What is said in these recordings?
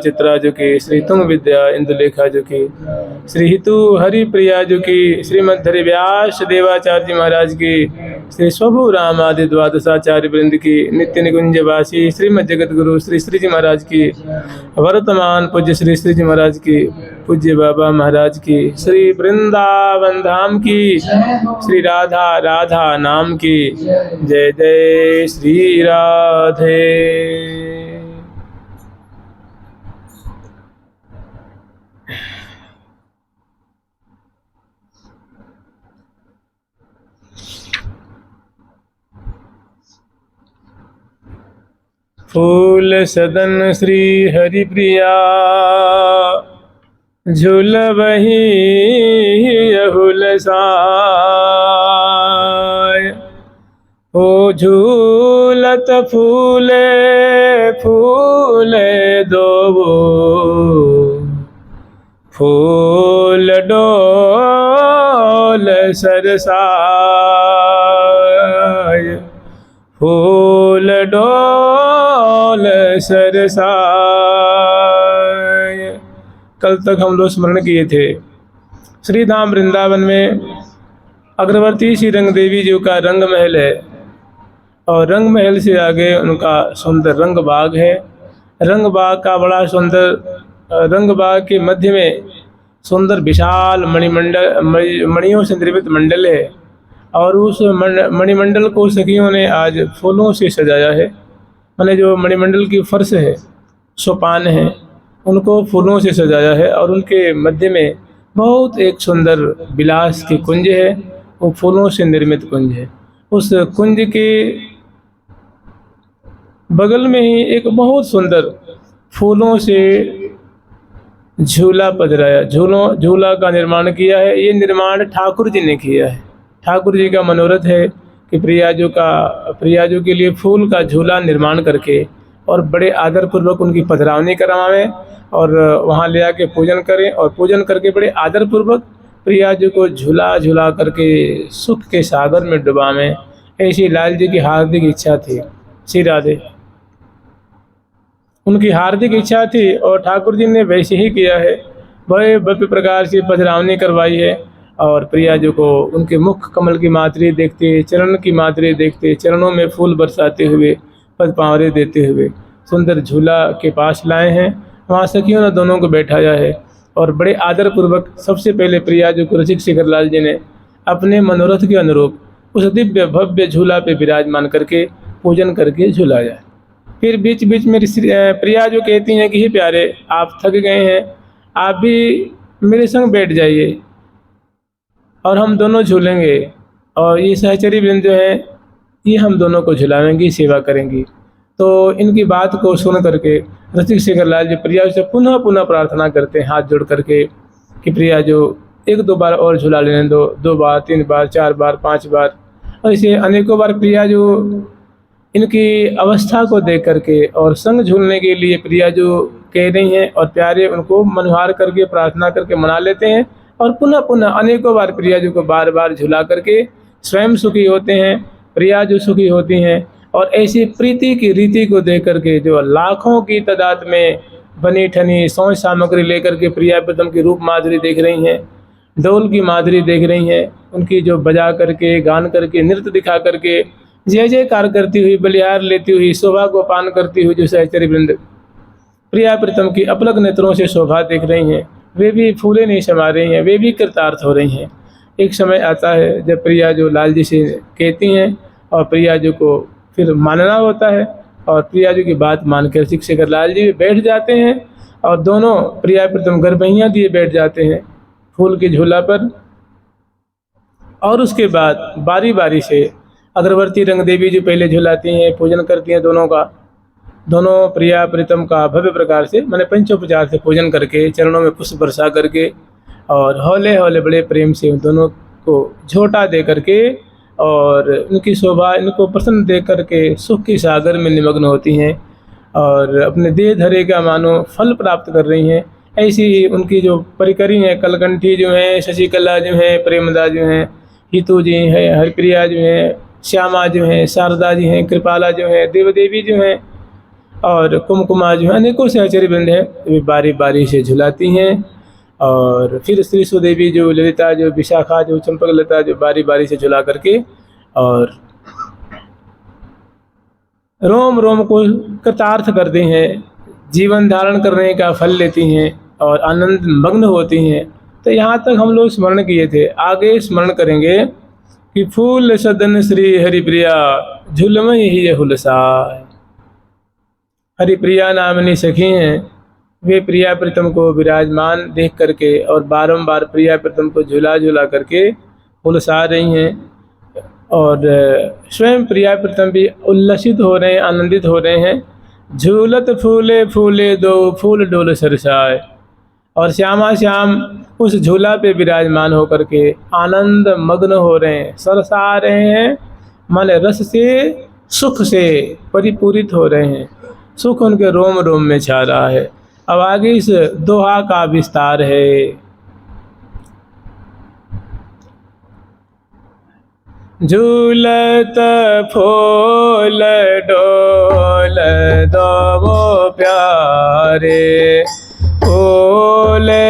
चित्रा जो की, श्री तुंग विद्या इंदुलेखा जो की, श्री हितु हरि प्रिया जो की, श्रीमद हरि व्यास देवाचार्य जी महाराज की, श्री स्वभु राम आदि द्वादशाचार्य वृंद की, नित्य निकुंज वासी श्रीमद जगत गुरु श्री श्री जी महाराज की, वर्तमान पूज्य श्री श्री जी महाराज की, पूज्य बाबा महाराज की, श्री वृंदावन धाम की, श्री राधा राधा नाम की। जय जय श्री राधे। फूल सदन श्री हरि प्रिया, झूलबहि यहुल साय। हो झूलत फूले फूले दोबो, फूल डोल सरसाय, फूल डोल सरसाय। कल तक हम लोग स्मरण किए थे श्री धाम वृंदावन में अग्रवर्ती श्री रंग देवी जी का रंग महल है, और रंग महल से आगे उनका सुंदर रंग बाग है। रंग बाग का बड़ा सुंदर, रंग बाग के मध्य में सुंदर विशाल मणियों से निर्मित मंडल है, और उस मणिमंडल को सखियों ने आज फूलों से सजाया है। मैंने जो मणिमंडल की फर्श है, सोपान है, उनको फूलों से सजाया है, और उनके मध्य में बहुत एक सुंदर विलास की कुंज है, वो फूलों से निर्मित कुंज है। उस कुंज के बगल में ही एक बहुत सुंदर फूलों से झूला पधराया, झूला का निर्माण किया है। ये निर्माण ठाकुर जी ने किया है। ठाकुर जी का मनोरथ है कि प्रियाजू के लिए फूल का झूला निर्माण करके और बड़े आदर पूर्वक उनकी पधरावनी करवाएं, और वहाँ ले आके पूजन करें, और पूजन करके बड़े आदर पूर्वक प्रियाजू को झूला झूला करके सुख के सागर में डुबावें। ऐसी लाल जी की हार्दिक इच्छा थी। श्री राधे, उनकी हार्दिक इच्छा थी, और ठाकुर जी ने वैसे ही किया है। बड़े भव्य प्रकार से पधरावनी करवाई है, और प्रियाजू को उनके मुख कमल की माधुरी देखते, चरण की माधुरी देखते, चरणों में फूल बरसाते हुए, पद पावरे देते हुए सुंदर झूला के पास लाए हैं। वहाँ सखियों ने दोनों को बैठाया है, और बड़े आदर पूर्वक सबसे पहले प्रियाजू को रसिक शेखर लाल जी ने अपने मनोरथ के अनुरूप उस दिव्य भव्य झूला पे विराजमान करके पूजन करके झूलाया। फिर बीच बीच में प्रियाजू कहती हैं कि हे प्यारे, आप थक गए हैं, आप भी मेरे संग बैठ जाइए और हम दोनों झूलेंगे, और ये सहचरी वृंद जो है ये हम दोनों को झुलावेंगी, सेवा करेंगी। तो इनकी बात को सुन करके रसिक शेखर लाल जी प्रियाजू से पुनः पुनः प्रार्थना करते हैं हाथ जोड़ करके कि प्रियाजू एक दो बार और झुला लेने दो, 2 बार 3 बार 4 बार 5 बार, और इसे अनेकों बार प्रियाजू इनकी अवस्था को देख करके और संग झूलने के लिए प्रियाजू कह रही हैं, और प्यारे उनको मनोहार करके प्रार्थना करके मना लेते हैं, और पुनः पुनः अनेकों बार प्रियाजू को बार बार झुला करके स्वयं सुखी होते हैं, प्रियाजू सुखी होती हैं। और ऐसी प्रीति की रीति को देख करके जो लाखों की तादाद में बनी ठनी सौंच सामग्री लेकर के प्रिया प्रीतम की रूप माधुरी देख रही हैं, डोल की माधुरी देख रही हैं, उनकी जो बजा करके गान करके नृत्य दिखा करके जय जयकार करती हुई, बलिहार लेती हुई, शोभा को पान करती हुई जो सहचरी वृंद प्रिया प्रीतम की अपलक नेत्रों से शोभा देख रही हैं, वे भी फूले नहीं समा रही हैं, वे भी कृतार्थ हो रही हैं। एक समय आता है जब प्रियाजू लाल जी से कहती हैं, और प्रियाजू को फिर मानना होता है, और प्रियाजू की बात मानकर रसिक शेखर लाल जी बैठ जाते हैं, और दोनों प्रिया प्रीतम गरबैयाँ दिए बैठ जाते हैं फूल के झूला पर। और उसके बाद बारी बारी से अग्रवर्ती रंग देवी जी पहले झुलाती हैं, पूजन करती हैं दोनों का, दोनों प्रिया प्रीतम का भव्य प्रकार से मैंने पंचोपचार से पूजन करके चरणों में पुष्प बरसा करके, और हौले हौले बड़े प्रेम से उन दोनों को झोंटा दे करके और उनकी शोभा इनको प्रसन्न देख करके सुख के सागर में निमग्न होती हैं, और अपने देह धरे का मानो फल प्राप्त कर रही हैं। ऐसी ही उनकी जो परिकरी हैं, कलकंठी जो हैं, शशिकला जो हैं, प्रेमदा जो हैं, हितू जी हैं, हरिप्रिया जो हैं, श्यामा जो हैं, शारदा जी हैं, कृपाला जो हैं, देवदेवी जो हैं, और कुमकुमा जो है अनेकों सहचरी वृंद हैं, वे बारी बारी से झुलाती हैं। और फिर श्री सुदेवी जो ललिता जो विशाखा जो चंपकलता जो बारी बारी से झुला करके और रोम रोम को कृतार्थ करती हैं, जीवन धारण करने का फल लेती हैं और आनंद मग्न होती हैं। तो यहाँ तक हम लोग स्मरण किए थे। आगे स्मरण करेंगे कि फूल सदन श्री हरिप्रिया झुलमय ही हुलसाय। हरिप्रिया नामनी सखी हैं, वे प्रिया प्रीतम को विराजमान देख करके और बारंबार प्रिया प्रीतम को झुला झुला करके हुलसा रही हैं। और स्वयं प्रिया प्रीतम भी उल्लसित हो रहे हैं, आनंदित हो रहे हैं। झूलत फूले फूले दो फूल डोल सरसाए। और श्यामा श्याम उस झूला पे विराजमान होकर के आनंद मग्न हो रहे हैं, सरसा रहे हैं, मन रस से सुख से परिपूरित हो रहे हैं। सुख उनके रोम रोम में छा रहा है। अब आगे इस दोहा का विस्तार है। झूलत फूल डोल दो प्यारे, फूले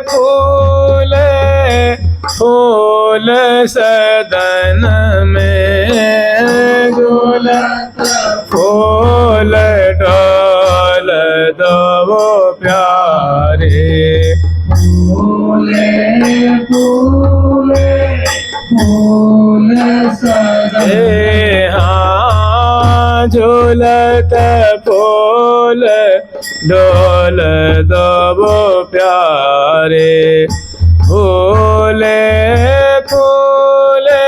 फूले फूल सदन में। झूलत फूल डोल दो प्यारे, फूले फूले फूल सदन। हाँ झूलत फूल डोल दो प्यारे, फूले फूले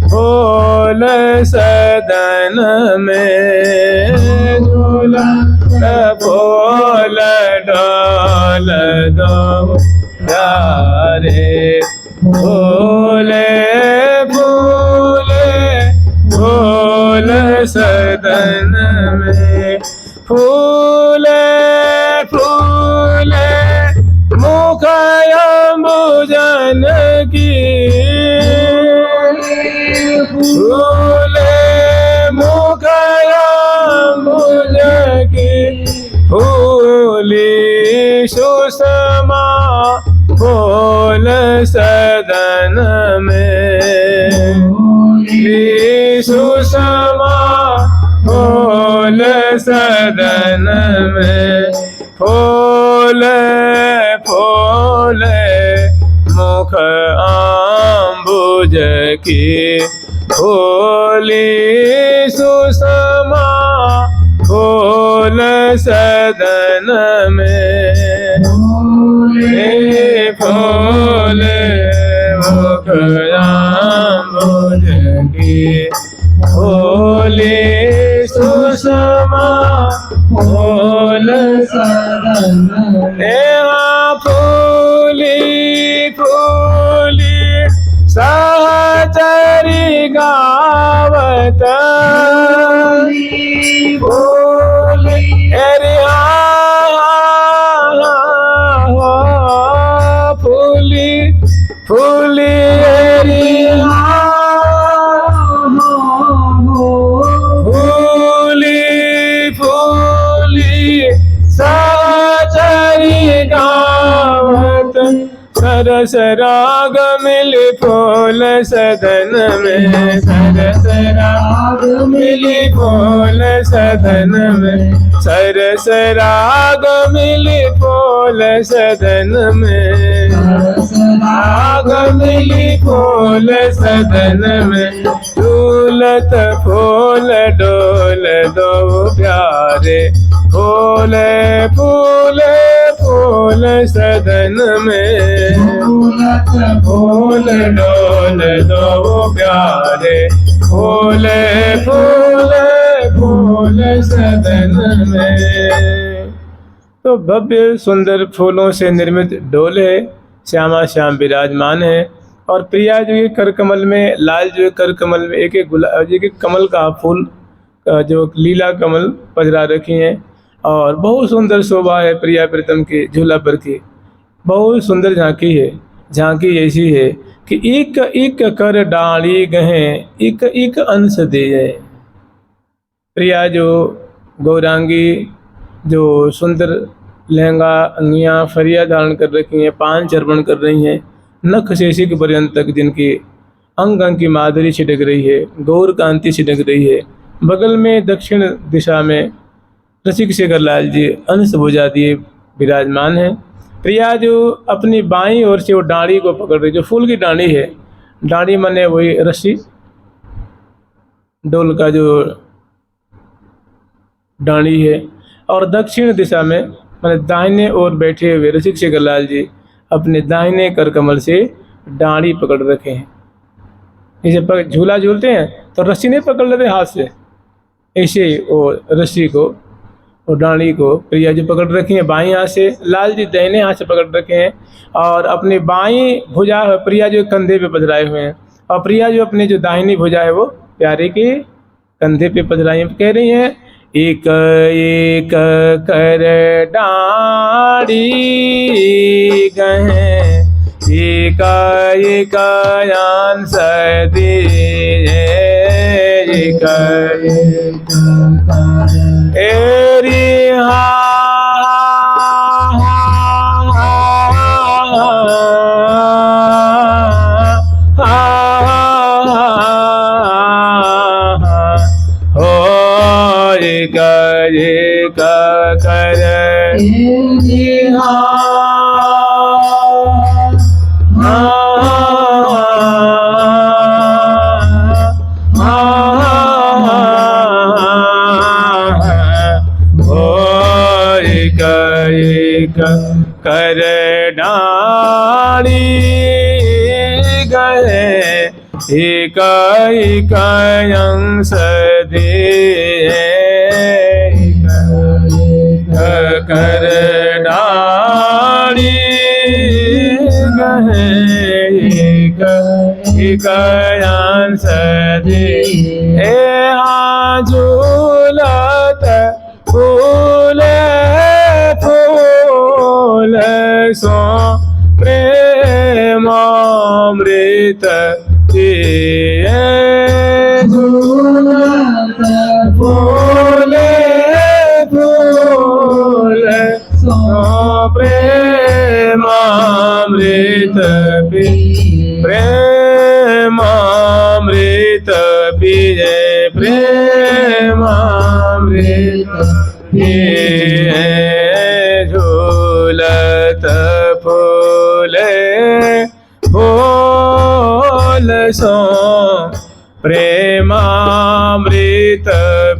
फूल सदन में। झूलत फूल डोल दो प्यारे, फूले फूले फूल सदन में। फूले फूले मुख अम्बुजन की, फूले मुख अम्बुजन की, फूली सुषमा फूल सदन में। फूली सुषमा फूल सदन में। फूल फूल मुख अम्बुज की, फूली सुषमा फूल सदन में। फूल मुख अम्बुज की, फूली सुषमा फूल सदन में। फूली फूली सहचरी गावत, फूली अरे फूली फूली सरस राग मिली फूल सदन में। सरस राग मिली फूल सदन में। सरस राग मिली फूल सदन में। राग मिली फूल सदन में। झूलत फूल डोल दो प्यारे, फूले फूले फूल सदन में। फूल डोल दो प्यारे, फूले फूले फूल सदन में। तो भव्य सुंदर फूलों से निर्मित डोल है, श्यामा श्याम विराजमान है। और प्रिया जो ये कर कमल में, लाल जो कर कमल में एक एक कमल का फूल जो लीला कमल पधरा रखी हैं। और बहुत सुंदर शोभा है प्रिया प्रीतम की झूला पर की। बहुत सुंदर झांकी है। झांकी ऐसी है कि एक एक कर डाली गहें, एक एक अंश दे। प्रिया जो गौरांगी जो सुंदर लहंगा अंगियाँ फरिया धारण कर रखी हैं, पान चर्पण कर रही हैं, नख शेषिक पर्यंत तक जिनकी अंग अंग की माधुरी छिटक रही है, गौर कांति छिटक रही है। बगल में दक्षिण दिशा में रसिक शेखर लाल जी अंश भुजा दिए विराजमान हैं। प्रिया जो अपनी बाईं ओर से वो डांडी को पकड़ रही, जो फूल की डांडी है, डांडी माने वही रस्सी, डोल का जो डांडी है। और दक्षिण दिशा में माने दाहिने ओर बैठे हुए रसिक शेखर लाल जी अपने दाहिने कर कमल से डांडी पकड़ रखे हैं। जैसे झूला झूलते हैं तो रस्सी नहीं पकड़ लेते हाथ से, ऐसे ही वो रस्सी को और डांडी को प्रिया जी पकड़ रखी हैं बाईं हाथ से, लाल जी दाहिने हाथ से पकड़ रखे हैं और अपनी बाईं भुजा प्रिया जो कंधे पे पधराए हुए हैं और प्रिया जो अपनी जो दाहिनी भुजा है वो प्यारे के कंधे पे पधराई हैं। कह रही हैं एक एक कर डांडी गहे एक एक अंश दे एक एरी हो एक एक कर कर डांडी गए एक एक अंश दे कर डांडी गए एक एक अंश दे झूलत फूल फूल सो प्रेमामृत पिए झूलत फूल फूल सो प्रेमामृत प्रेमामृत पिए प्रेमामृत पिए झूलत फूल फूल सो प्रेमामृत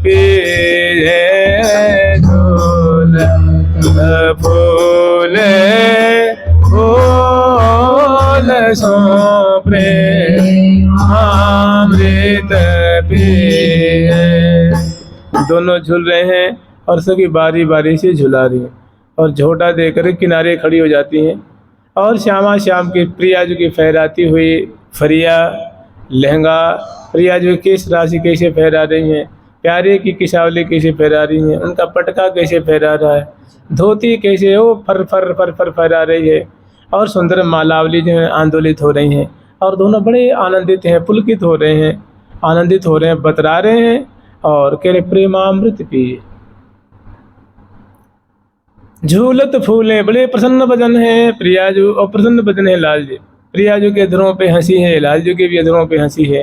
पिए झूलत फूल फूल सो प्रेमामृत पिए। दोनों झूल रहे हैं और सभी बारी बारी से झुला रही हैं और झोटा देकर किनारे खड़ी हो जाती हैं और श्यामा श्याम की प्रिया जी की फहराती हुई फरिया लहंगा, प्रिया जी केश राशि कैसे फहरा रही हैं, प्यारे की किसावली कैसे फहरा रही हैं, उनका पटका कैसे फहरा रहा है, धोती कैसे वो फर फर फर फर फहरा रही है और सुंदर मालावली जो है आंदोलित हो रही हैं और दोनों बड़े आनंदित हैं, पुलकित हो रहे हैं, आनंदित हो रहे हैं, बतरा रहे हैं और कह रहे प्रेमामृत पिए झूलत फूले। बड़े प्रसन्न बदन है प्रिया जो और प्रसन्न बदन है लाल जी। प्रिया जो के अधरों पे हंसी है, लाल जी के भी अधरों पे हंसी है,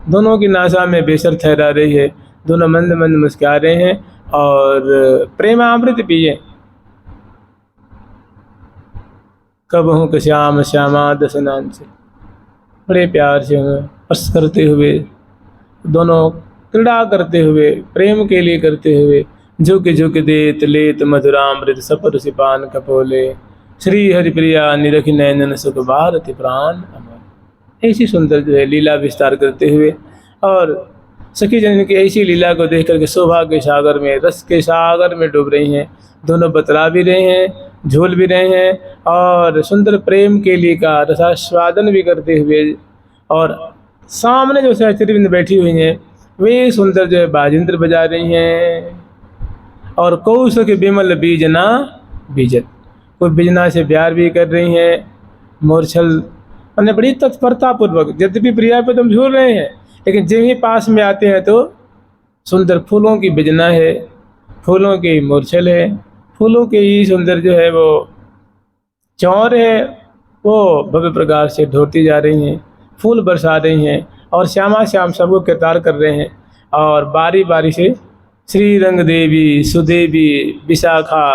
दोनों की नासा में बेसर ठहरा रही है, दोनों मंद मंद मुस्कुरा रहे हैं और प्रेमामृत पिए। कब हूँ कि श्याम श्यामा दसनान से बड़े प्यार से हमें स्पर्श करते हुए, दोनों क्रीड़ा करते हुए, प्रेम के लिए करते हुए, झुक झुक देत लेत मधुरामृत सपर सिपान कपोले श्री हरिप्रिया निरखि नैनन सुख भारती प्राण अमर। ऐसी सुंदर जो है लीला विस्तार करते हुए और सखी जन की ऐसी लीला को देख करके शोभा के सागर में, रस के सागर में डूब रही हैं। दोनों बतला भी रहे हैं, झूल भी रहे हैं और सुंदर प्रेम के लिए का रसास्वादन भी करते हुए और सामने जो सहचरी बैठी हुई हैं वे सुंदर जो है बाजिंत्र बजा रही हैं और कौशक विमल बीजना बीजत, कोई बिजना से प्यार भी कर रही हैं, मोरछल मैंने बड़ी तत्परता पूर्वक। यद्यपि प्रिया पे तुम झूल रहे हैं लेकिन जब ही पास में आते हैं तो सुंदर फूलों की बिजना है फूलों की मूर्छल है, फूलों के ही सुंदर जो है वो चौर है, वो भव्य प्रकार से ढोती जा रही हैं, फूल बरसा रही हैं और श्यामा श्याम सबको किरदार कर रहे हैं। और बारी बारी से श्री रंग देवी सुदेवी विशाखा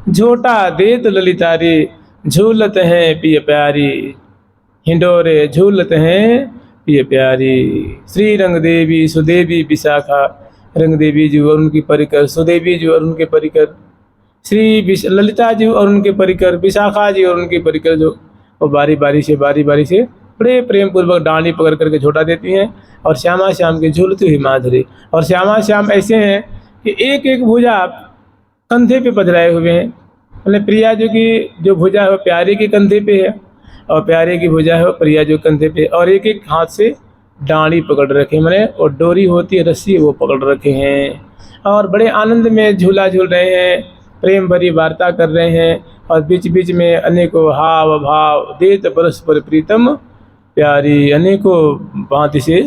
झोटा देत ललिता रे, झूलत हैं पिय प्यारी, हिंडोरे झूलत हैं पिय प्यारी। श्री रंग देवी सुदेवी विशाखा, रंग देवी जी और उनकी परिकर, सुदेवी जी और उनके परिकर, श्री ललिता जी और उनके परिकर, विशाखा जी और उनके परिकर जो वो बारी बारी से बड़े प्रेम पूर्वक डांडी पकड़ करके झोटा देती हैं और श्यामा श्याम के झूलती हुई माधुरी। और श्यामा श्याम ऐसे हैं कि एक एक भुजा कंधे पे पधराए हुए हैं, मतलब प्रिया जी की जो भुजा है वो प्यारे के कंधे पे है और प्यारे की भुजा है वो प्रिया जो कंधे पे, और एक एक हाथ से डांडी पकड़ रखे, मैंने और डोरी होती है रस्सी वो पकड़ रखे हैं और बड़े आनंद में झूला झूल रहे हैं, प्रेम भरी वार्ता कर रहे हैं और बीच बीच में अनेकों हाव भाव देत परस्पर प्रीतम प्यारी, अनेकों भांति से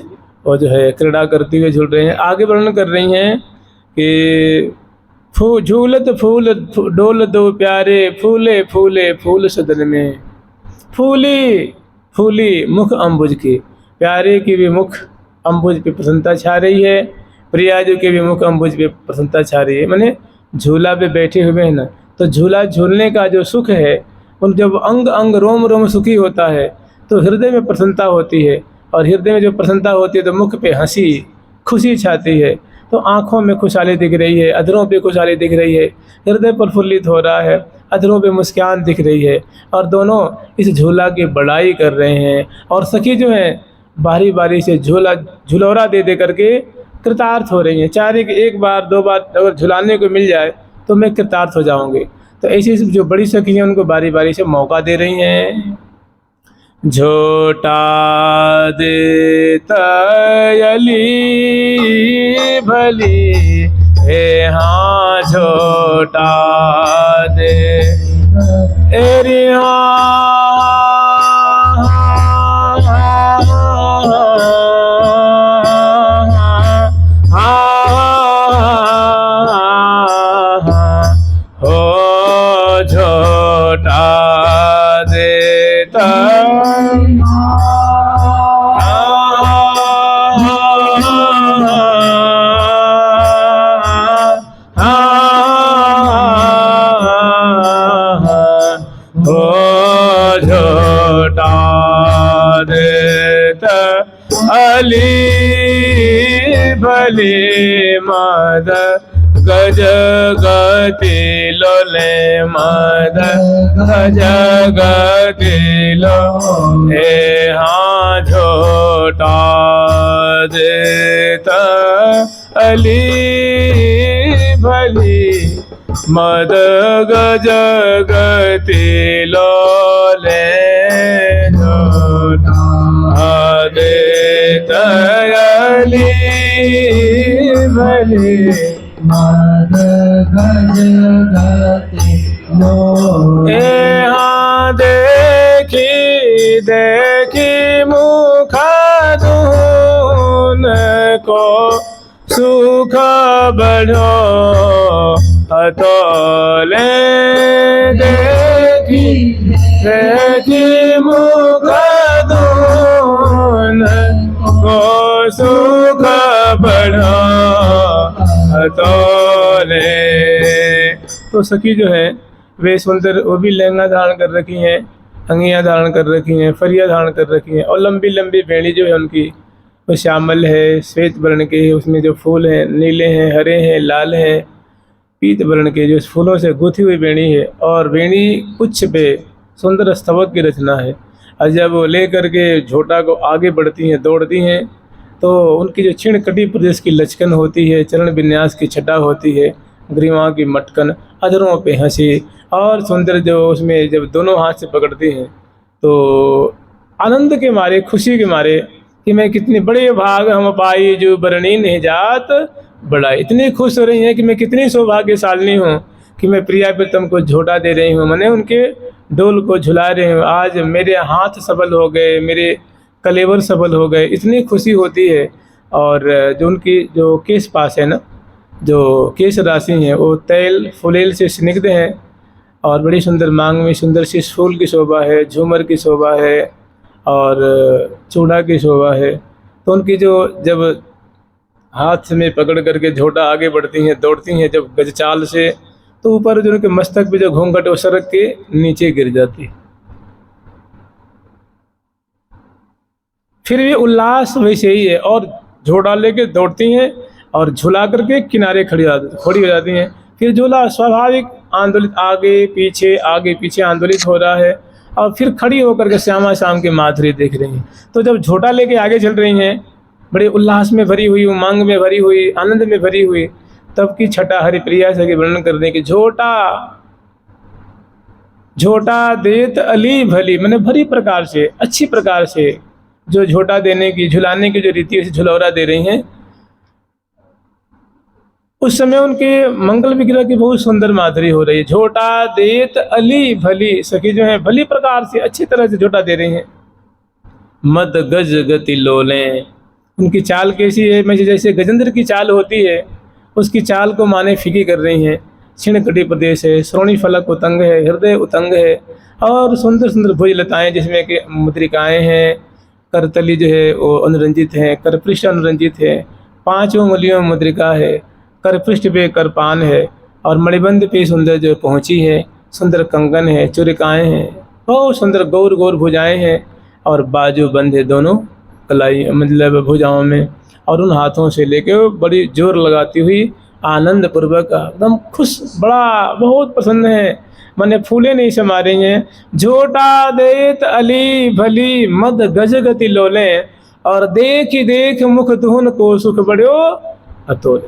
वो जो है क्रीड़ा करते हुए झूल रहे हैं। आगे वर्णन कर रही हैं कि झूलत फूल डोल दो प्यारे, फूले फूले फूल सदन में, फूली फूली मुख अम्बुज के, प्यारे की भी मुख अम्बुज पे प्रसन्नता छा रही है, प्रिया जी के भी मुख अम्बुज पे प्रसन्नता छा रही है। मैंने झूला पे बैठे हुए हैं ना, तो झूला झूलने का जो सुख है, उन जब अंग अंग रोम रोम सुखी होता है तो हृदय में प्रसन्नता होती है, और हृदय में जो प्रसन्नता होती है तो मुख पे हंसी खुशी छाती है, तो आँखों में खुशहाली दिख रही है, अधरों पे खुशहाली दिख रही है, हृदय प्रफुल्लित हो रहा है, अधरों पे मुस्कान दिख रही है, और दोनों इस झूला की बड़ाई कर रहे हैं। और सखी जो है बारी बारी से झुलौरा दे दे करके कृतार्थ हो रही हैं, चाह रही कि एक बार दो बार अगर झुलाने को मिल जाए तो मैं कृतार्थ हो जाऊंगी। तो ऐसी जो बड़ी सखी हैं उनको बारी बारी से मौका दे रही हैं। झोटा दे तयली भली हे, हाँ झोटा दे एरी हो झोटा देता अली भली मद गज गति लोले, मद गज गति लो हे, हाँ झोटा देता अली भली मद गज गति लोले, झोटा देता अली भली मद गज गति लो हे, हाँ देखी देखी मुख दून को सुख बढ़ो हतोले, देखी देखी मुख दून को सुख बढ़ो हतोले। तो सखी जो है वे सुंदर, वो भी लहंगा धारण कर रखी हैं, अंगियाँ धारण कर रखी हैं, फरिया धारण कर रखी हैं, और लंबी लंबी बेड़ी जो है उनकी वो श्यामल है, श्वेत वर्ण के है, उसमें जो फूल हैं नीले हैं, हरे हैं, लाल हैं, पीत वर्ण के जो फूलों से गुथी हुई बेड़ी है, और बेड़ी पुच्छ पे सुंदर स्तवक की रचना है। और जब वो ले करके झोटा को आगे बढ़ती हैं, दौड़ती हैं, तो उनकी जो क्षीण कटी प्रदेश की लचकन होती है, चरण विन्यास की छटा होती है, ग्रीवा की मटकन, अधरों पे हंसी, और सुंदर जो उसमें जब दोनों हाथ से पकड़ती हैं तो आनंद के मारे, खुशी के मारे कि मैं कितने बड़े भाग हम पाई जो बरनी नहीं जात बड़ा, इतनी खुश हो रही हैं कि मैं कितनी सौभाग्यशालिनी हूँ कि मैं प्रिया प्रीतम को झोटा दे रही हूँ, मैंने उनके डोल को झुला रही हूँ, आज मेरे हाथ सबल हो गए, मेरे कलेवर सबल हो गए, इतनी खुशी होती है। और जो उनकी जो केस पास है ना, जो केश राशि हैं वो तैल फुलेल से स्निग्ध हैं और बड़ी सुंदर मांग में सुंदर सी फूल की शोभा है, झूमर की शोभा है और चूड़ा की शोभा है। तो उनकी जो जब हाथ में पकड़ करके झोटा आगे बढ़ती हैं, दौड़ती हैं जब गजचाल से, तो ऊपर जो उनके मस्तक पे जो घूंघट वो सरक के नीचे गिर जाती है। फिर भी उल्लास वैसे ही है और झोटा लेके दौड़ती हैं और झुला करके किनारे खड़ी हो जाती हैं। फिर झूला स्वाभाविक आंदोलित आगे पीछे आंदोलित हो रहा है और फिर खड़ी होकर के श्यामा श्याम की माधुरी देख रही हैं। तो जब झोटा लेके आगे चल रही हैं, बड़े उल्लास में भरी हुई, उमंग में भरी हुई, आनंद में भरी हुई, तब की छटा हरिप्रिया से वर्णन करने की, झोटा देत अली भली, मैंने भरी प्रकार से, अच्छी प्रकार से जो झोटा देने की, झुलाने की जो रीति है, झुलौरा दे रही हैं। उस समय उनके मंगल विग्रह की बहुत सुंदर माधुरी हो रही है। झोटा देत अली भली, सखी जो है भली प्रकार से अच्छी तरह से झोटा दे रही हैं। मद गज गति लोलें, उनकी चाल कैसी है, मैं जैसे गजेंद्र की चाल होती है उसकी चाल को माने फीकी कर रही हैं। क्षीण कटी प्रदेश है, श्रोणी फलक उतंग है, हृदय उतंग है और सुंदर सुंदर भुजलताएं जिसमें कि मुद्रिकाएं हैं। करतली जो है वो अनुरंजित है, करपृष्ठ अनुरंजित है, 5 उंगलियों मुद्रिका है, करपृष्ठ पे करपान है और मणिबंध पे सुंदर जो पहुँची है, सुंदर कंगन है, चुरिकाएँ हैं, बहुत सुंदर गौर गौर भुजाएँ हैं और बाजू बंद है दोनों कलाई मतलब भुजाओं में। और उन हाथों से लेके बड़ी जोर लगाती हुई आनंद पूर्वक एकदम खुश, बड़ा बहुत प्रसन्न है, मैंने फूले नहीं समा रही हैं। झोटा देत अली भली मद गज गति लोले, और देख ही देख मुख धुन को सुख बड़ो अतोल,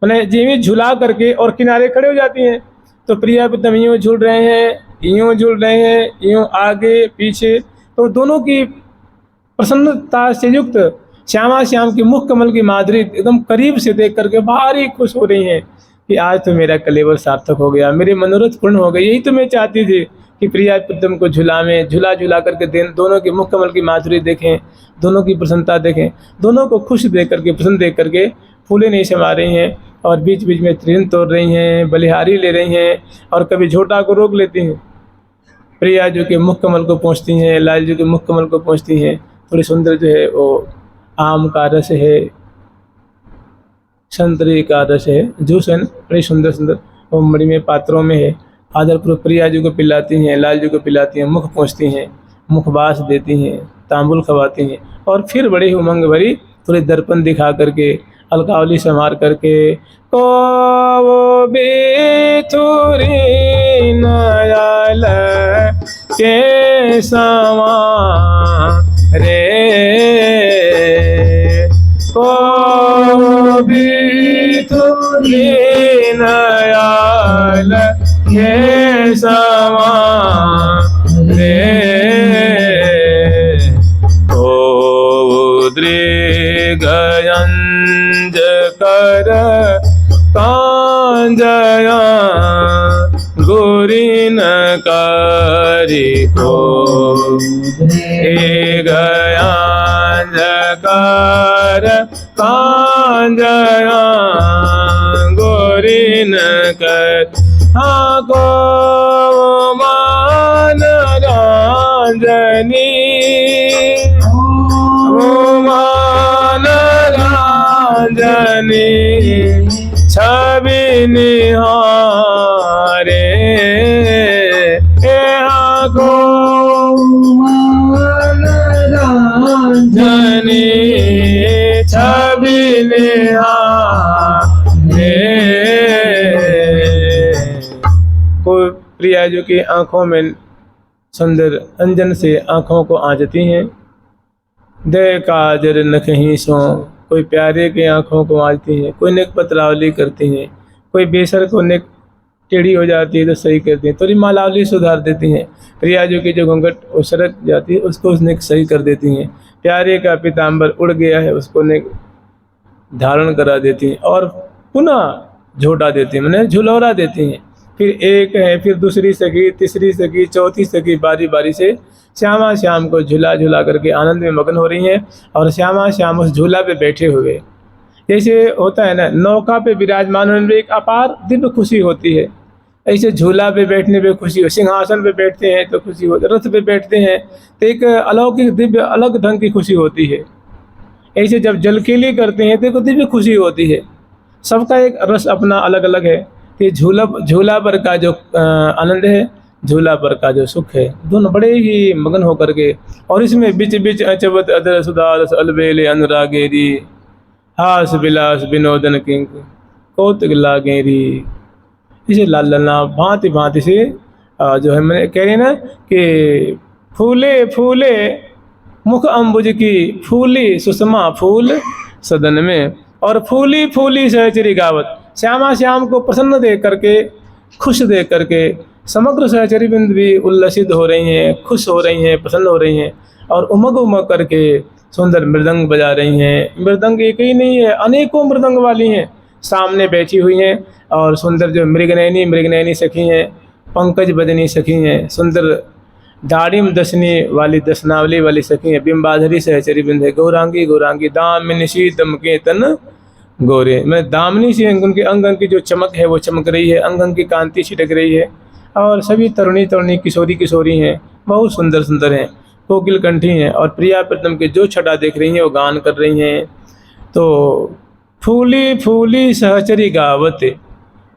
मैंने जीवी झुला करके और किनारे खड़े हो जाती हैं। तो प्रिया प्रीतम यूँ झूल रहे हैं, यूँ झूल रहे हैं, यूँ आगे पीछे, तो दोनों की प्रसन्नता से युक्त श्यामा श्याम की मुख कमल की माधुरी एकदम करीब से देख करके भारी खुश हो रही हैं कि आज तो मेरा कलेवर सार्थक हो गया, मेरे मनोरथ पूर्ण हो गए। यही तो मैं चाहती थी कि प्रिया प्रीतम को झुला करके दोनों के मुख कमल की माधुरी देखें, दोनों की प्रसन्नता देखें, दोनों को खुश देख करके, प्रसन्न देख करके फूले नहीं समा रही हैं और बीच बीच में तृण तोड़ रही हैं, बलिहारी ले रही हैं और कभी झोटा को रोक लेती हैं। प्रिया जो कि मुख कमल को पहुँचती हैं, लाल जो कि मुख कमल को पहुँचती हैं। थोड़ी सुंदर जो है वो आम का रस है, संतरे का रस है, जूस है ना, बड़ी सुंदर सुंदर वो मणि में पात्रों में है। आदरपूर्वक प्रिया जी को पिलाती हैं, लाल जी को पिलाती हैं, मुख पहुँचती हैं, मुखबास देती हैं, तांबुल खवाती हैं और फिर बड़ी उमंग भरी थोड़ी दर्पण दिखा करके, अलकावली संवार करके, को वो बेथुरी नयाल के समा रे, को बेथुरी नयाल के समा रे, को दृगयंज कर कांजया गुरिन करी को गयांज कर कांजया गुरिन कर, हाँ को मान रांजनी रांजनी छवि निहारे, यहाँ को रांजनी छवि निहारे। कोई प्रिया जो कि आँखों में सुंदर अंजन से आँखों को आंचती हैं, दे काजर नखहीं सो, कोई प्यारे के आँखों को आंचती हैं, कोई नेक पत्रावली करती हैं, कोई बेसर को नेक टेढ़ी हो जाती है तो सही करती हैं, थोड़ी मालावली सुधार देती हैं। प्रिया जो की जो घूंघट वो सरक जाती है उसको नेक सही कर देती हैं। प्यारे का पीताम्बर उड़ गया है उसको नेक धारण करा देती हैं और पुनः झोटा देती हैं, मैंने झुलौरा देती हैं। फिर एक है, फिर दूसरी सखी, तीसरी सखी, चौथी सखी बारी बारी से श्यामा श्याम को झुला करके आनंद में मगन हो रही हैं और श्यामा श्याम उस झूला पे बैठे हुए जैसे होता है ना, नौका पे विराजमान होने में एक अपार दिव्य खुशी होती है, ऐसे झूला पे बैठने पे खुशी हो, सिंहासन पे बैठते हैं तो खुशी होती है, रथ पे बैठते हैं तो एक अलौकिक दिव्य अलग ढंग की खुशी होती है। ऐसे जब जलकेली करते हैं तो एक दिव्य खुशी होती है। सबका एक रस अपना अलग अलग है। कि झूला पर का जो आनंद है, झूला पर का जो सुख है, दोनों बड़े ही मगन होकर के, और इसमें बिच बिच अचवत अदर सुदारस अलबेले अनुरागेरी, हास विलास विनोदन किंक कौतुक लागेरी। इसे लाल ललना भांति भांति से जो है, मैंने कह रही ना कि फूले फूले मुख अम्बुज की, फूली सुषमा फूल सदन में, और फूली फूली सहचरी गावत, श्यामा श्याम को प्रसन्न देख करके, खुश देख करके समग्र सहचरी बिंद भी उल्लसित हो रही हैं, खुश हो रही हैं, प्रसन्न हो रही हैं, और उमग उमग करके सुंदर मृदंग बजा रही हैं। मृदंग एक ही नहीं है, अनेकों मृदंग वाली हैं सामने बैठी हुई हैं, और सुंदर जो मृगनयनी सखी हैं, पंकज बदनी सखी हैं, सुंदर दाड़िम दसनी वाली दसनावली वाली सखी हैं, बिंबाधरी सहचरी बिंद है, गौरांगी गौरांगी दामिनी शीतम के तन गोरे। मैं दामिनी से उनके अंग की जो चमक है वो चमक रही है, अंग की कांति छिटक रही है, और सभी तरुणी किशोरी हैं, बहुत सुंदर सुंदर हैं, कोकिल कंठी हैं, और प्रिया प्रीतम के जो छटा देख रही हैं वो गान कर रही हैं। तो फूली फूली सहचरी गावत,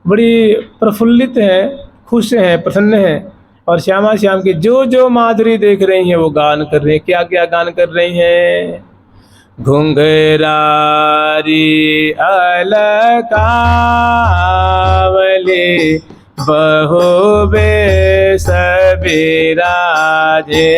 बड़ी प्रफुल्लित हैं, खुश हैं, प्रसन्न हैं, और श्यामा श्याम की जो जो माधुरी देख रही हैं वो गान कर रही हैं। क्या क्या गान कर रही हैं? घुंघरारी अलकावली बहु बेस बिराजे,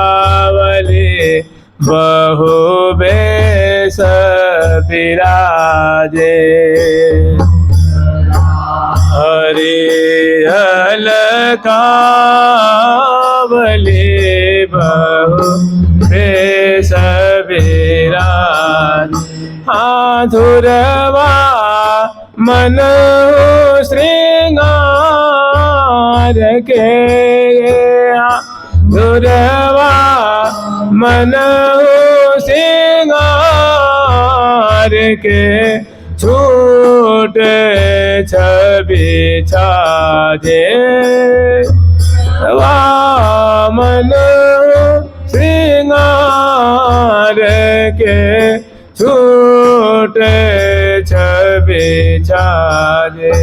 अलकावली बहु बेस बिराजे, हरि अलकावली बहु बेस बिराजे, आधुरवा मन श्रृंगार के, धुरवा मन श्रृंगार के, छूट छवि छाजे, वामन श्रृंगार के, छूट छवि छाजे।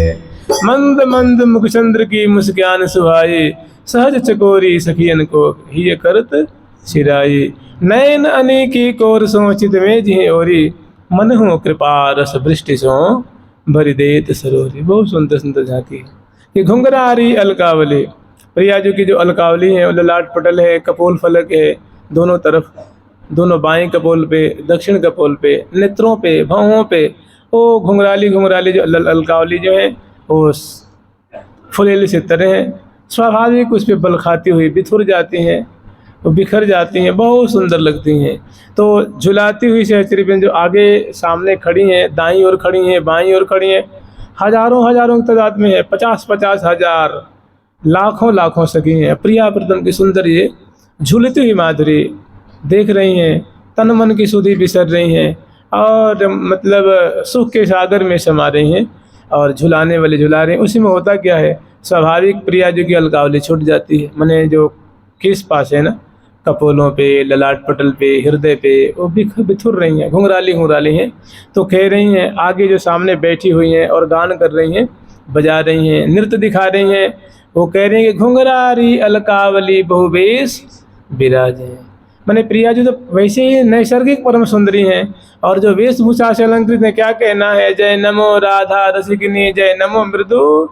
मंद मंद मुखचंद्र की मुस्कान सुहाई, सहज चकोरी सखियन को ही करत सिराई, नयन अनेकी कोर सोचित में जिहे ओरी, मन हो कृपा रस वृष्टि सो भरि देत सरोरी। बहुत सुंदर सुंदर झांकी। ये घुंघरारी अलकावली, प्रिया जी की जो अलकावली है, ललाट पटल है, कपोल फलक है दोनों तरफ, दोनों बाएं कपोल पे, दक्षिण कपोल पे, नेत्रों पे, भौहों पे, वो घुंघराली जो अलकावली जो है वो फुलेली से तरह हैं, स्वाभाविक उस पर बल खाती हुई बिथुर जाती हैं, वो बिखर जाती हैं, बहुत सुंदर लगती हैं। तो झुलाती हुई सहचरी बिंद जो आगे सामने खड़ी हैं, दाईं ओर खड़ी हैं, बाईं ओर खड़ी हैं, हजारों की तादाद में है, 50 हजार, लाखों सखी हैं। प्रिया प्रीतम की सुंदर ये झूलती हुई माधुरी देख रही हैं, तन मन की सुधि बिसर रही हैं, और मतलब सुख के सागर में समा रही हैं, और झुलाने वाले झुला रहे हैं। उसी में होता क्या है, स्वाभाविक प्रिया जी की अलकावली छूट जाती है, माने जो किस पास है ना, कपोलों पे, ललाट पटल पे, हृदय पे, वो बिथुर रही हैं, घुंघराली हैं। तो कह रही हैं, आगे जो सामने बैठी हुई हैं और गान कर रही हैं, बजा रही हैं, नृत्य दिखा रही हैं। वो कह रही हैं कि घुंघरारी अलकावली बहु बेस बिराजे, मैंने प्रिया जी तो वैसे ही नैसर्गिक परम सुंदरी हैं, और जो वेशभूषा से अलंकृत है, क्या कहना है, जय नमो राधा रसिकनी, जय नमो मृदु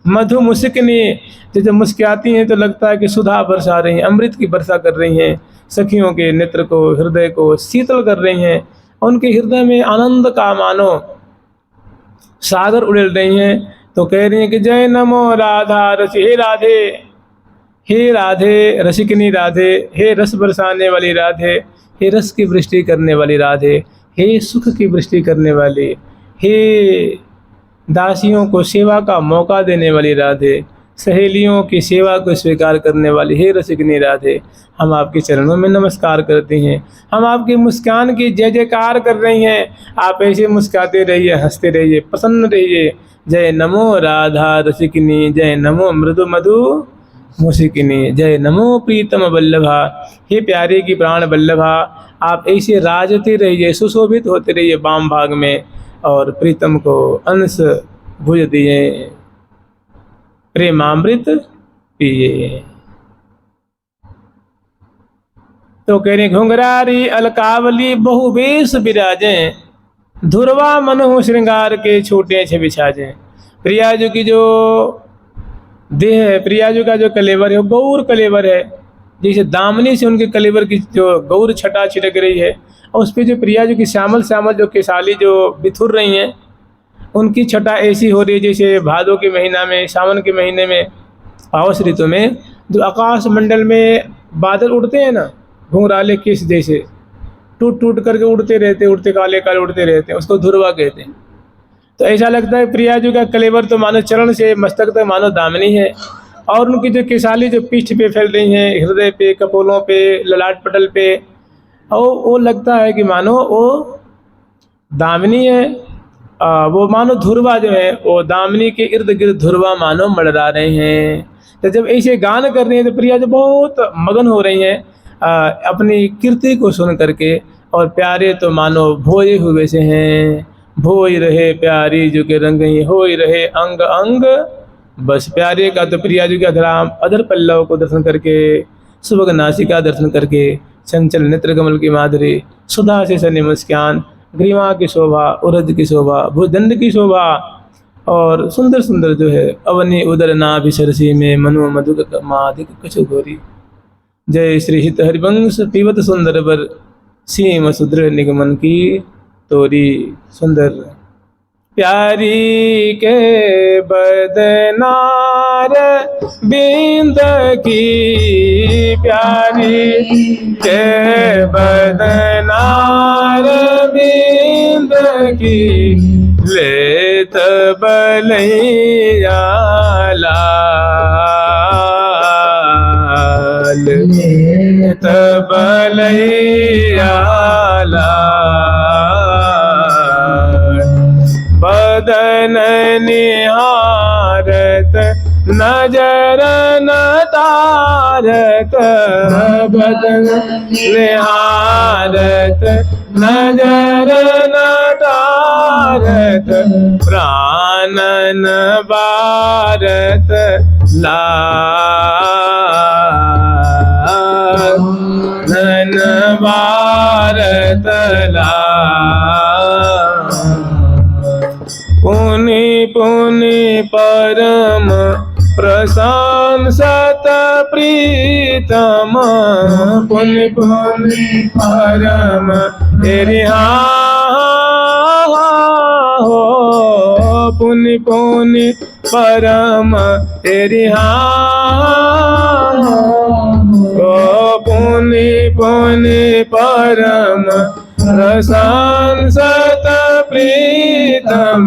मधु मुस्किनी। जब मुस्कुराती हैं तो लगता है कि सुधा बरसा रही हैं, अमृत की वर्षा कर रही हैं, सखियों के नेत्र को, हृदय को शीतल कर रही हैं। उनके हृदय में आनंद का मानो सागर उड़ेल रही हैं। तो कह रही हैं कि जय नमो राधा रसि, हे राधे, हे राधे रसिकनी राधे, हे रस बरसाने वाली राधे, हे रस की वृष्टि करने वाली राधे, हे सुख की वृष्टि करने वाली, हे दासियों को सेवा का मौका देने वाली राधे, सहेलियों की सेवा को स्वीकार करने वाली हे रसिकनी राधे, हम आपके चरणों में नमस्कार करते हैं। हम आपकी मुस्कान की जय जयकार कर रही हैं। आप ऐसे मुस्काते रहिए, हंसते रहिए, प्रसन्न रहिए। जय नमो राधा रसिकनी, जय नमो मृदु मधु मुस्किनी, जय नमो प्रीतम वल्लभा, हे प्यारे की प्राण वल्लभा, आप ऐसे राजते रहिए, सुशोभित होते रहिए वाम भाग में, और प्रीतम को अंश भुज दिए, प्रेमामृत पिए। तो कह रहे घुंघरारी अलकावली बहुवेश विराजे, धुरवा मनोह श्रृंगार के छोटे छवि छाजे। प्रिया जी की जो देह है, प्रिया जी का जो कलेवर है वो गौर कलेवर है, जैसे दामनी से उनके कलेवर की जो गौर छटा छिटक रही है, और उस पर जो प्रिया जी की श्यामल श्यामल जो केसाली जो बिथुर रही हैं, उनकी छटा ऐसी हो रही है जैसे भादों के महीना में, सावन के महीने में, पावस ऋतु में जो आकाश मंडल में बादल उड़ते हैं ना, घुंघराले केस जैसे टूट टूट करके उड़ते रहते, उड़ते काले काले उड़ते रहते हैं, उसको धुरवा कहते हैं। तो ऐसा लगता है प्रिया जी का कलेवर तो मानो चरण से मस्तक तक मानो दामनी है, और उनकी जो केसाली जो पीठ पे फैल रही हैं, हृदय पे, कपोलों पे, ललाट पटल पे, और वो लगता है कि मानो वो दामिनी है। वो मानो धुरवा जो है वो दामिनी के इर्द गिर्द धुरवा मानो मड़रा रहे हैं। तो जब ऐसे गान कर रही हैं तो प्रिया जो बहुत मगन हो रही हैं अपनी कीर्ति को सुन करके, और प्यारे तो मानो भोए हुए से हैं। भोई रहे प्यारी जो के रंग ही होई रहे अंग अंग, बस प्यारे का तो प्रिया जी का धराम अधर पल्लव को दर्शन करके, सुभग नासिका दर्शन करके, चंचल नेत्र कमल की माधुरी, सुधा से सनी मुस्कान, ग्रीवा की शोभा, उरद की शोभा, भुजदंड की शोभा, और सुंदर सुंदर जो है अवनी उदर नाभि सरसी में मनु मधुक माधिक कछु घोरी। जय श्री हित हरिवंश पीवत सुंदर बर, सीम सुदृढ़ निगमन की तोरी सुंदर। प्यारी के बदनार बिंद की, प्यारी के बदनार बिंद की, लेत बलैया लाल, लेत बलैया लाल, बदन निहारत नजर न तारत, बदन निहारत नजर न तारत, प्राणन बारत लाल, नन बारत लाल। पुनि पुनि परम प्रशंसत प्रीतम, पुनि पुनि परम हो, पुनि पुनि परम हो, पुनि पुनि परम प्रशंसत प्रीतम,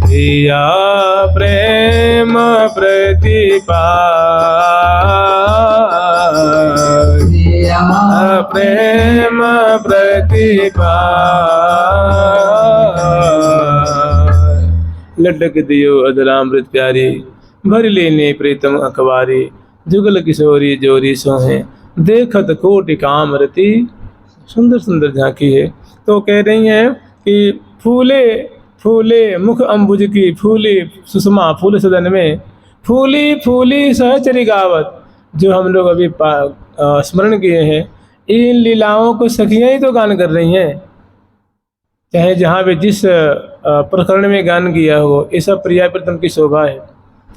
प्रिया प्रेम प्रतिपाल, प्रेम प्रतिपाल। लड्डक दियो अधरामृत प्यारी, भर लेने प्रीतम अखबारी, जुगल किशोरी जोरी सोहे, देखत कोटि कामरती। सुंदर सुंदर झांकी है। तो कह रही हैं कि फूले फूले मुख अंबुज की, फूली सुषमा फूल सदन में, फूली फूली सहचरी गावत, जो हम लोग अभी स्मरण किए हैं इन लीलाओं को सखियाँ ही तो गान कर रही हैं, चाहे जहाँ पे जिस प्रकरण में गान किया हो, ये सब प्रिया प्रीतम की शोभा है।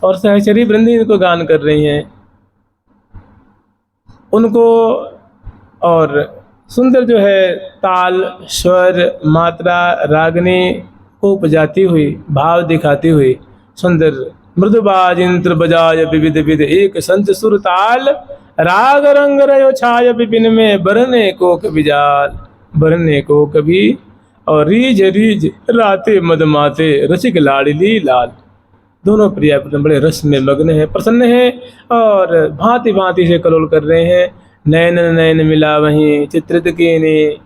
और सहचरी वृंद इनको गान कर रही हैं उनको, और सुंदर जो है ताल, स्वर, मात्रा, रागनी को उपजाती हुई, भाव दिखाती हुई सुंदर मृदुबाज इंद्र बजाय विविध विध एक संत सुर ताल राग रंग रयो छाय विपिन में बरने को कभी जाल, बरने को कभी और रीज रीज राते मदमाते रसिक लाडली लाल। दोनों प्रिया प्रीतम बड़े रस में मग्न हैं, प्रसन्न हैं और भांति भांति से कलोल कर रहे हैं। नयन नयन मिला वहीं चित्रित के ने,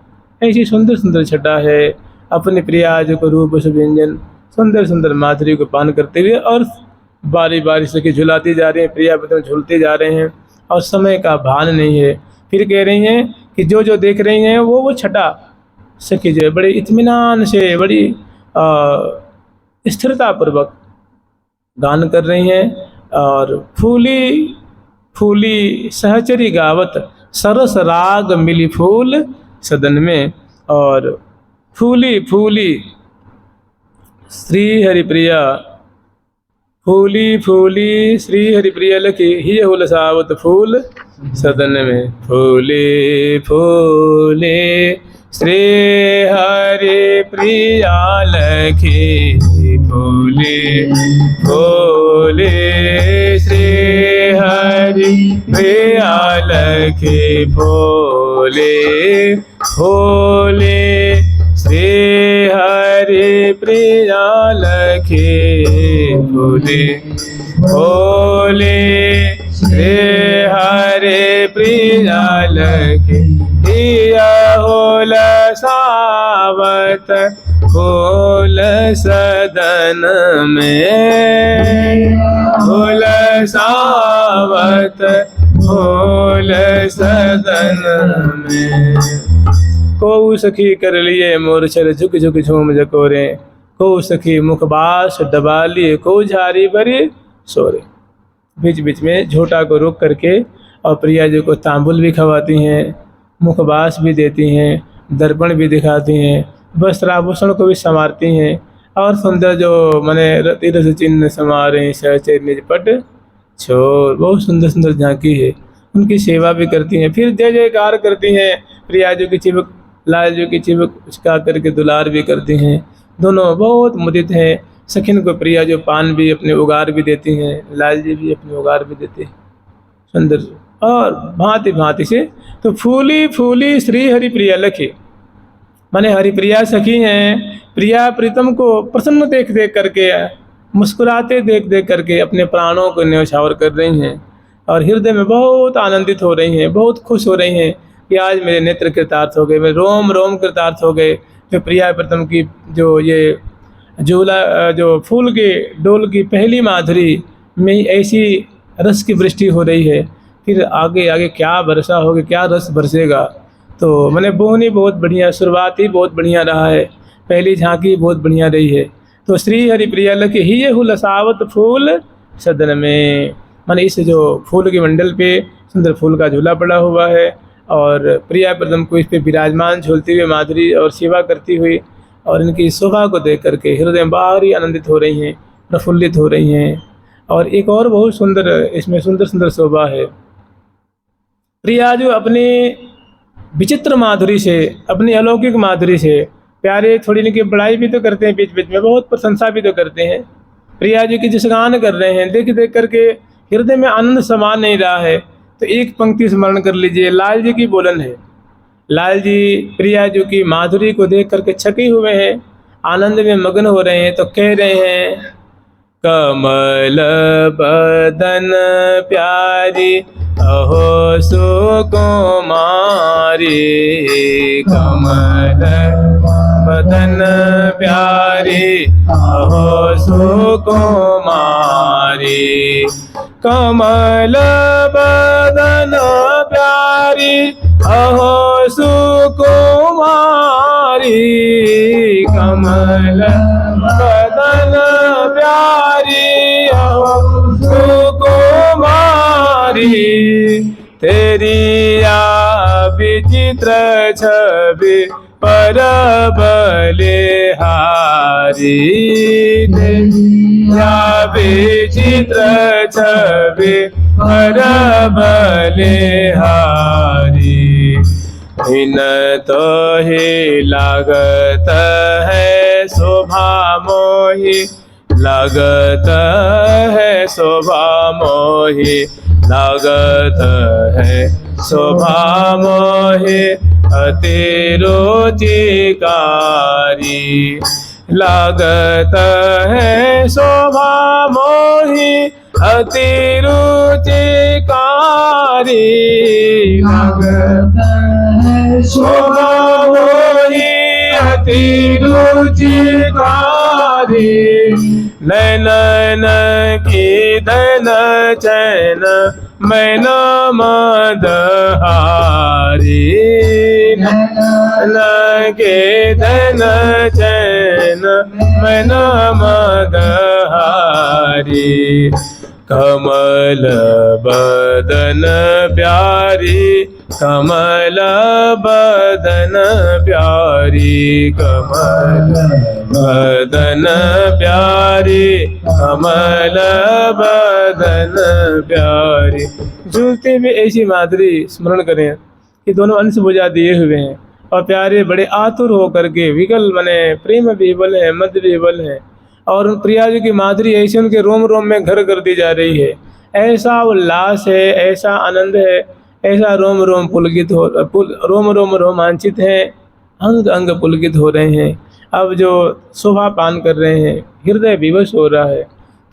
ऐसी सुंदर सुंदर छटा है अपने प्रियाज को रूप सुव्यंजन, सुंदर सुंदर माधुरी को पान करते हुए और बारी बारी से झुलाती जा रही हैं, प्रिया प्रीतम झूलते जा रहे हैं और समय का भान नहीं है। फिर कह रही हैं कि जो जो देख रही हैं वो छटा सखी जो है बड़े इत्मीनान से, बड़ी स्थिरता पूर्वक गान कर रही हैं। और फूली फूली सहचरी गावत सरस राग मिली फूल सदन में, और फूली फूली श्री हरिप्रिया, फूली फूली श्री हरिप्रिया लखी ही हुलसावत फूल सदन में। फूले फूले श्री हरि प्रिया लखी, फूले फूले श्री हरि प्रिया लखी, फूले फूले श्री हरि प्रिया लखी, फूले फूले श्री हरि प्रिया लखी, होल सावत फूल सदन में, फूल सावत फूल सदन में। को सखी कर लिए मोरछल झुक झुक झूम जकोरे, को सखी मुखबास दबा लिए को झारी भरी सोरे। बीच बीच में झोटा को रोक करके और प्रिया जी को तांबुल भी खवाती हैं, मुखबास भी देती हैं, दर्पण भी दिखाती हैं, वस्त्राभूषण को भी संवारती हैं और सुंदर जो मने रति चिन्ह समारे सहचर निज पट छोर, बहुत सुंदर सुंदर झांकी है। उनकी सेवा भी करती हैं, फिर जय जयकार करती हैं, प्रिया जी की चिबक लाल जी की चिबक उचका करके दुलार भी करती हैं। दोनों बहुत मुदित हैं। सखिन को प्रिया जो पान भी अपने उगार भी देती हैं, लाल जी भी अपने उगार भी देते हैं सुंदर और भांति भांति से। तो फूली फूली श्री हरिप्रिया लखी माने हरिप्रिया सखी हैं, प्रिया प्रीतम को प्रसन्न देख देख करके, मुस्कुराते देख देख करके अपने प्राणों को न्यौछावर कर रही हैं और हृदय में बहुत आनंदित हो रही हैं, बहुत खुश हो रही हैं कि आज मेरे नेत्र कृतार्थ हो गए, मेरे रोम रोम कृतार्थ हो गए। तो प्रिया प्रीतम की जो ये झूला जो फूल के डोल की पहली माधुरी में ऐसी रस की वृष्टि हो रही है, फिर आगे आगे क्या बरसा होगा, क्या रस बरसेगा। तो मैंने बोहनी बहुत बढ़िया, शुरुआत ही बहुत बढ़िया रहा है, पहली झांकी बहुत बढ़िया रही है। तो श्री हरिप्रिया लखी ही ये हुलसावत फूल सदन में, माने इस जो फूल के मंडल पे सुंदर फूल का झूला पड़ा हुआ है और प्रिया प्रीतम को इस पे विराजमान झूलती हुई माधुरी और सेवा करती हुई और इनकी शोभा को देख करके हृदय बाहर ही आनंदित हो रही हैं, प्रफुल्लित हो रही हैं। और एक और बहुत सुंदर इसमें सुंदर सुंदर शोभा है। प्रिया जो अपनी विचित्र माधुरी से, अपनी अलौकिक माधुरी से प्यारे थोड़ी इनकी बड़ाई भी तो करते हैं, बीच बीच में बहुत प्रशंसा भी तो करते हैं। प्रिया जी की जिस गान कर रहे हैं, देख देख करके हृदय में आनंद समा नहीं रहा है। तो एक पंक्ति स्मरण कर लीजिए, लाल जी की बोलन है। लाल जी प्रिया जी की माधुरी को देख करके छके हुए हैं, आनंद में मग्न हो रहे हैं। तो कह रहे हैं, कमल बदन प्यारी अहो सुकुमारी, कमल बदन प्यारी अहो सुकुमारी, कमल बदन प्यारी अहो सुकुमारी, कमल बदन प्यारी अहो सुकुमारी, तेरी विचित्र छवि पर बलिहारी तेरिया विचित्र छवि पर बलिहारी इन तो ही लागत है शोभा मोही लागत है शोभा मोही लागत है शोभा मोही अति रुचिकारी लागत है शोभा मोही अति रुचिकारी लागत है शोभा मोही अति रुचिकारी नैन की धन चैन मैन मदहारी नैन के धन चैन मैन मदहारी कमल बदन प्यारी कमल बदन प्यारी कमल बदन प्यारी कमल बदन प्यारी। झूलते में ऐसी माधुरी स्मरण करें कि दोनों अंश बुझा दिए हुए हैं और प्यारे बड़े आतुर होकर के विकल बने प्रेम विवल है मध्य विवल है और उन प्रिया जी की माधुरी ऐसे उनके रोम रोम में घर कर दी जा रही है। ऐसा उल्लास है ऐसा आनंद है ऐसा रोम रोम पुलकित हो रोम रोम रोमांचित है अंग अंग पुलकित हो रहे हैं। अब जो शोभा पान कर रहे हैं हृदय विवश हो रहा है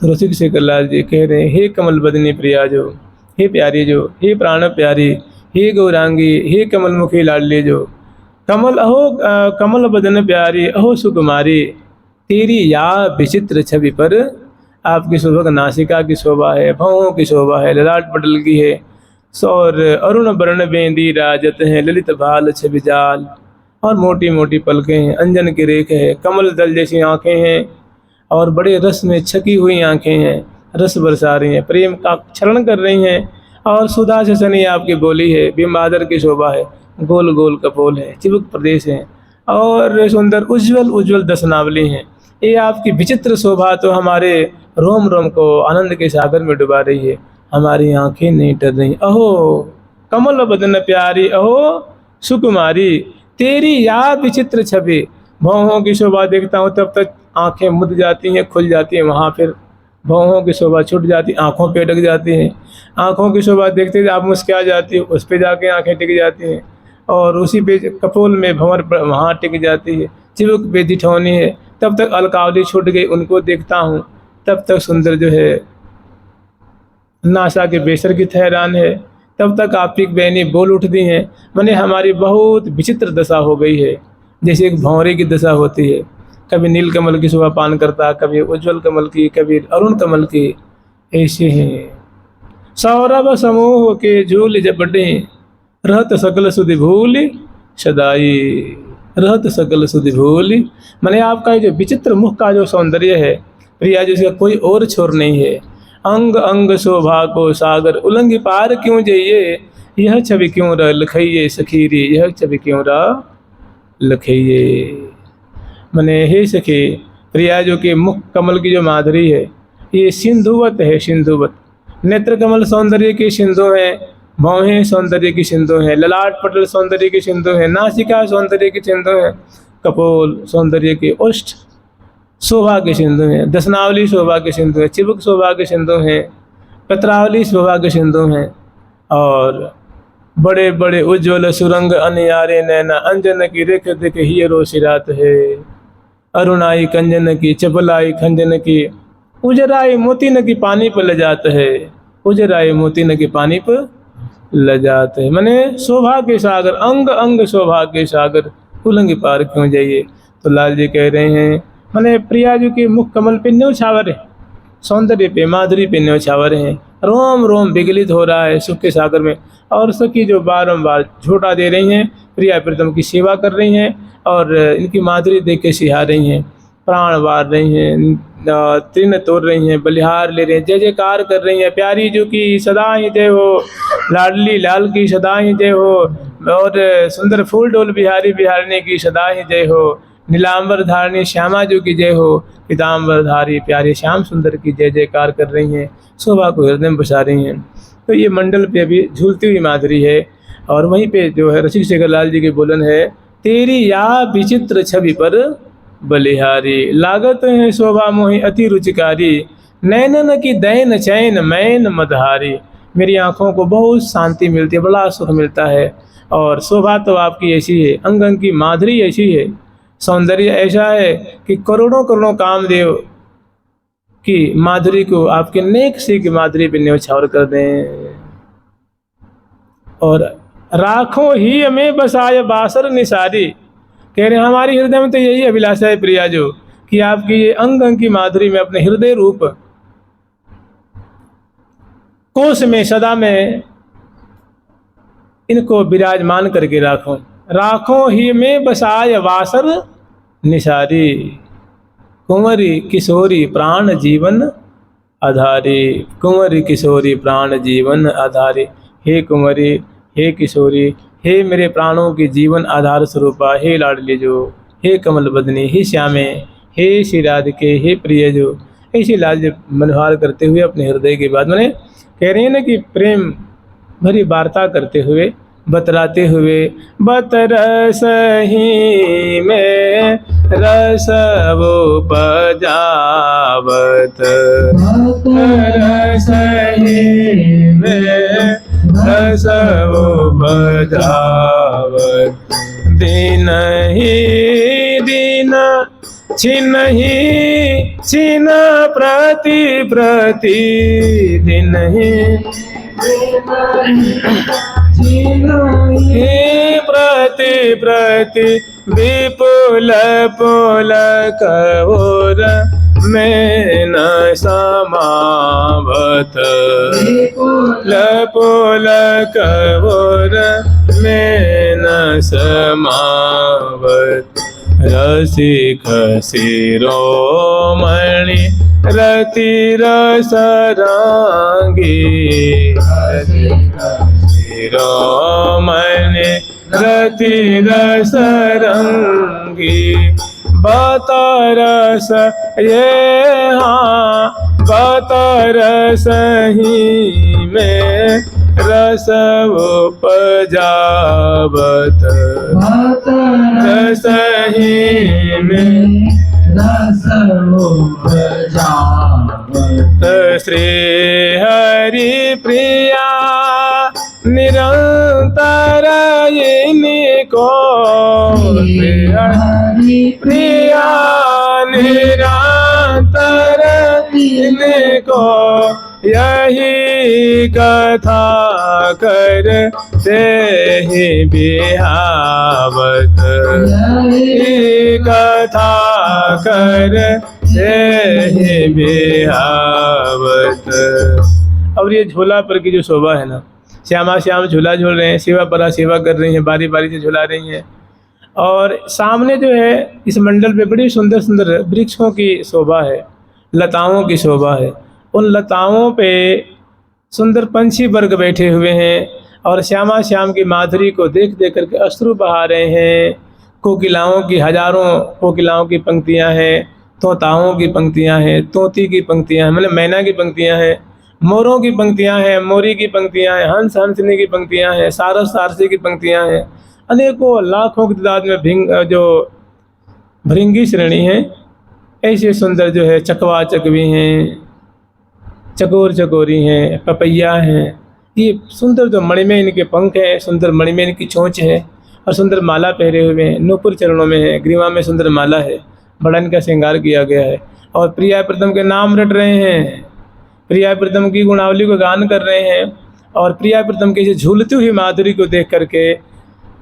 तो रसिक शेखर लाल जी कह रहे हैं हे कमल बदनी प्रिया जो हे प्यारी जो हे प्राण प्यारी हे गौरांगी हे कमल मुखी लाडली जो कमल अहो कमल बदन प्यारी अहो सुकुमारी तेरी या विचित्र छवि पर आपकी शोभा नासिका की शोभा है भौहों की शोभा है ललाट पटल की है और अरुण वर्ण बेंदी राजत है ललित भाल छवि जाल और मोटी मोटी पलकें हैं अंजन की रेख है कमल दल जैसी आँखें हैं और बड़े रस में छकी हुई आँखें हैं रस बरसा रही हैं प्रेम का क्षरण कर रही हैं और सुधा से सनी आपकी बोली है बिंबादर की शोभा है गोल गोल कपोल है चिबुक प्रदेश है और सुंदर उज्ज्वल उज्ज्वल दसनावली हैं। ये आपकी विचित्र शोभा तो हमारे रोम रोम को आनंद के सागर में डुबा रही है हमारी आंखें नहीं डर रही। अहो कमल बदन प्यारी अहो सुकुमारी तेरी या विचित्र छवि भौहों की शोभा देखता हूँ तब तक आंखें मुद जाती हैं खुल जाती हैं वहाँ फिर भौहों की शोभा छूट जाती आंखों पे अटक जाती हैं आंखों की शोभा देखते आप मुस्कुरा जाती है उस पे जाके आंखें टिक जाती हैं और उसी पे कपोल में भंवर वहाँ टिक जाती है चिबुक पे दिठौनी है तब तक अलकावली छूट गई उनको देखता हूँ तब तक सुंदर जो है नासा के बेसर की ठहरान है तब तक आपकी बहनी बोल उठती हैं मैंने हमारी बहुत विचित्र दशा हो गई है जैसे एक भंवरे की दशा होती है कभी नील कमल की शोभा पान करता कभी उज्ज्वल कमल की कभी अरुण कमल की ऐसे हैं सौरभ समूह के झूल जपटे रहत सकल सुधि भूल सदाई रहत सकल सुधि भूल मैंने आपका जो विचित्र मुख का जो सौंदर्य है प्रिया जी उसका कोई और छोर नहीं है अंग अंग शोभा को सागर उलंघ पार क्यों जाइए यह छवि क्यों र लखइये सखीरी यह छवि क्यों र लखइये मैंने हे सखी प्रिया जो कि मुख कमल की जो माधुरी है ये सिंधुवत है सिंधुवत नेत्र कमल सौंदर्य की सिंधु है भौहें सौंदर्य की सिंधु है ललाट पटल सौंदर्य की सिंधु है नासिका सौंदर्य की सिंधु है कपोल सौंदर्य की ओष्ठ शोभा के सिंधु हैं दसनावली शोभा के सिंधु हैं चिबुक शोभा के सिंधु हैं पत्रावली शोभा के सिंधु हैं और बड़े बड़े उज्ज्वल सुरंग अनयारे नैना अंजन की रेख देख हीरो सिरात है अरुणाई कंजन की चपलाई खंजन की उजराई मोती न की पानी पर ल जात है उजराई मोती न की पानी पर ल जात है मैंने शोभा के सागर अंग अंग शोभा के सागर उलंघ पार क्यों जाइए। तो लाल जी कह रहे हैं मैंने प्रिया जी के मुख कमल पे न्यौछावर है सौंदर्य पे माधुरी पे न्यौछावर हैं रोम रोम विगलित हो रहा है सुख के सागर में और सखी जो बारंबार झोटा दे रही हैं प्रिया प्रीतम की सेवा कर रही हैं और इनकी माधुरी देख के सिहा रही हैं प्राण वार रही हैं तृण तोड़ रही हैं, बलिहार ले रही हैं, जय जयकार कर रही हैं। प्यारी जो की सदा ही जय हो, लाडली लाल की सदा ही जय हो, और सुंदर फूल डोल बिहारी बिहारने की सदा ही जय हो, नीलांबर धारणी श्यामा जो की जय हो, पीताम्बर धारी प्यारे श्याम सुंदर की जय जयकार कर रही हैं, शोभा को हृदय में बसा रही हैं। तो ये मंडल पे अभी झूलती हुई माधुरी है। और वहीं पे जो है रसिक शेखर लाल जी की बोलन है, तेरी या विचित्र छवि पर बलिहारी, लागत है शोभा मोहि अति रुचिकारी, नैनन की दैन चैन मैन मदहारी। मेरी आँखों को बहुत शांति मिलती है, बड़ा सुख मिलता है। और शोभा तो आपकी ऐसी है, अंग अंग की माधुरी ऐसी है, सौंदर्य ऐसा है कि करोड़ों करोड़ों कामदेव की माधुरी को आपके नेक से की माधुरी पे न्यौछावर कर दें। और राखों ही हमें बसाए बासर निसारी, कह रहे हैं हमारी हृदय में तो यही अभिलाषा है प्रिया जो, कि आपकी ये अंग अंग की माधुरी में अपने हृदय रूप कोष में सदा में इनको विराजमान करके राखों। राखों ही में बसाए वासर निसारी, कुंवरी किशोरी प्राण जीवन आधारी, कुंवरी किशोरी प्राण जीवन आधारी। हे कुंवरी, हे किशोरी, हे मेरे प्राणों के जीवन आधार स्वरूपा, हे लाडली जो, हे कमल बदनी, हे श्यामे, हे श्री राधिके, हे प्रिय जो, ऐसी लाल मनोहार करते हुए अपने हृदय की बात मैंने कह रही है ना कि प्रेम भरी वार्ता करते हुए बतलाते हुए, बतरस ही में रस वो पजावत, बतरस ही में रस वो पजावत, दिन ही दिन छिन ही छिन प्रति प्रति दिन ही प्रति प्रति विपुल पुलक और में न समावत, विपुल पुलक और में न समावत, रसिक शिरोमणि रति रस रांगी, शिरोमणि रति रस रंगी, बतरस ये हाँ बतरस ही में रस उपजावत, बतरस ही में रस उपजावत, श्री हरि प्रिया निरंतर इनको, प्रिया निरंतर इनको यही कथा करते ही बिहावत, यही कथा करते ही बिहावत। और ये झोला पर की जो शोभा है ना, श्यामा श्याम झूला झूल रहे हैं, सेवा परा सेवा कर रही हैं, बारी बारी से झुला रही हैं। और सामने जो है इस मंडल पे बड़ी सुंदर सुंदर वृक्षों की शोभा है, लताओं की शोभा है। उन लताओं पे सुंदर पंछी वर्ग बैठे हुए हैं और श्यामा श्याम की माधुरी को देख देख करके अश्रु बहा रहे हैं। कोकिलाओं की हजारों कोकिलाओं की पंक्तियां हैं, तोताओं की पंक्तियां हैं, तोती की पंक्तियां हैं, मतलब मैना की पंक्तियां हैं, मोरों की पंक्तियां हैं, मोरी की पंक्तियां हैं, हंस हंसने की पंक्तियां हैं, सारस सारसी की पंक्तियां हैं, अनेकों लाखों की तादाद में जो भृंगी श्रेणी है, ऐसे सुंदर जो है चकवा चकवी हैं, चकोर चकोरी हैं, पपैया हैं। ये सुंदर जो मणिमय इनके पंख हैं, सुंदर मणिमय इनकी चोंच है और सुंदर माला पहरे हुए हैं, नूपुर चरणों में है, ग्रीवा में सुंदर माला है, बड़ा इनका श्रृंगार किया गया है। और प्रिया प्रीतम के नाम रट रहे हैं, प्रिया प्रीतम की गुणावली को गान कर रहे हैं और प्रिया प्रीतम की झूलती हुई माधुरी को देख करके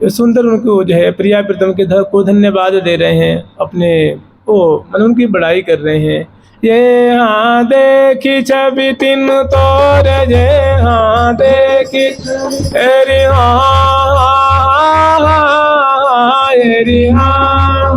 सुंदर उनको जो है प्रिया प्रीतम के को धन्यवाद दे रहे हैं, अपने मन उनकी बड़ाई कर रहे हैं। ये हाँ देखी छवि तीन तोर, ये हाँ देखी एरी हाँ एरी हाँ